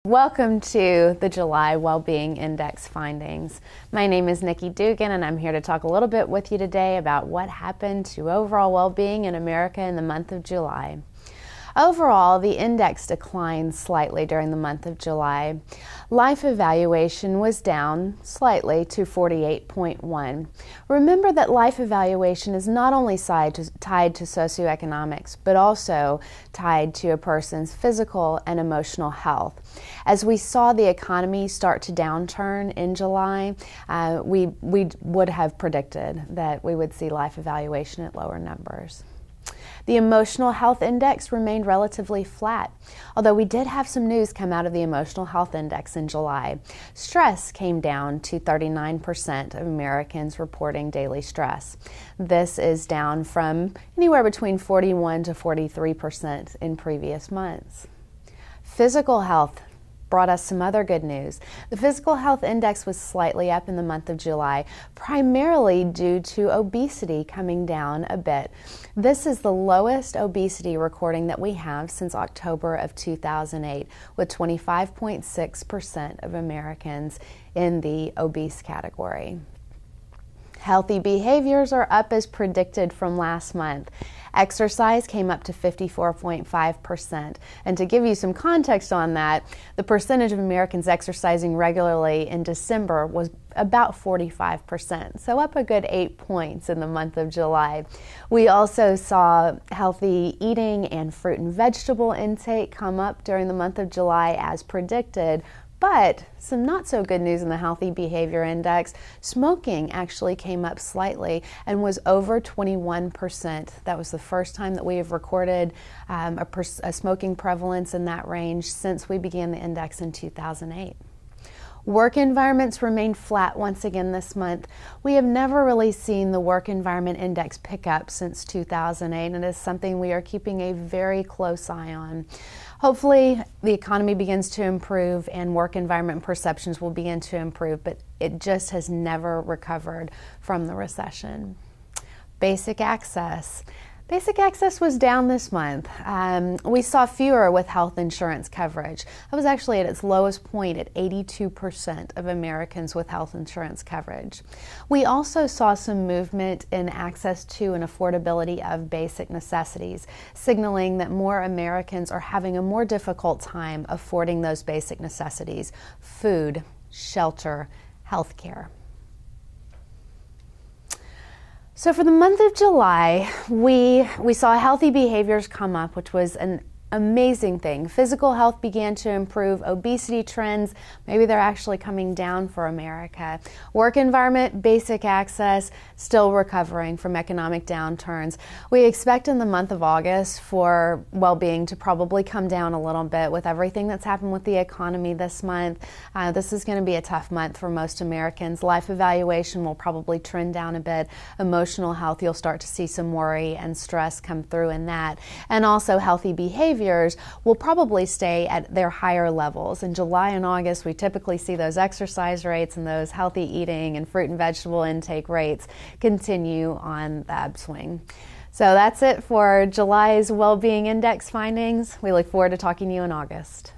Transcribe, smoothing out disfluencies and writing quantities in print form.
Welcome to the July Well-Being Index findings. My name is Nikki Duggan, and I'm here to talk a little bit with you today about what happened to overall well-being in America in the month of July. Overall, the index declined slightly during the month of July. Life evaluation was down slightly to 48.1. Remember that life evaluation is not only tied to socioeconomics, but also tied to a person's physical and emotional health. As we saw the economy start to downturn in July, we would have predicted that we would see life evaluation at lower numbers. The emotional health index remained relatively flat, although we did have some news come out of the emotional health index in July. Stress came down to 39% of Americans reporting daily stress. This is down from anywhere between 41 to 43% in previous months. Physical health brought us some other good news. The physical health index was slightly up in the month of July, primarily due to obesity coming down a bit. This is the lowest obesity recording that we have since October of 2008, with 25.6% of Americans in the obese category. Healthy behaviors are up as predicted from last month. Exercise came up to 54.5%. And to give you some context on that, the percentage of Americans exercising regularly in December was about 45%, so up a good 8 points in the month of July. We also saw healthy eating and fruit and vegetable intake come up during the month of July as predicted. But some not so good news in the Healthy Behavior Index. Smoking actually came up slightly and was over 21%. That was the first time that we have recorded a smoking prevalence in that range since we began the index in 2008. Work environments remained flat once again this month. We have never really seen the work environment index pick up since 2008, and it is something we are keeping a very close eye on. Hopefully, the economy begins to improve and work environment perceptions will begin to improve, but it just has never recovered from the recession. Basic access. Basic access was down this month. We saw fewer with health insurance coverage. That was actually at its lowest point at 82% of Americans with health insurance coverage. We also saw some movement in access to and affordability of basic necessities, signaling that more Americans are having a more difficult time affording those basic necessities: food, shelter, health care. So for the month of July, we saw healthy behaviors come up, which was an amazing thing. Physical health began to improve. Obesity trends, maybe they're actually coming down for America. Work environment, basic access, still recovering from economic downturns. We expect in the month of August for well-being to probably come down a little bit with everything that's happened with the economy this month. This is going to be a tough month for most Americans. Life evaluation will probably trend down a bit. Emotional health, you'll start to see some worry and stress come through in that. And also healthy behaviors will probably stay at their higher levels. In July and August, we typically see those exercise rates and those healthy eating and fruit and vegetable intake rates continue on the upswing. So that's it for July's Well-Being Index findings. We look forward to talking to you in August.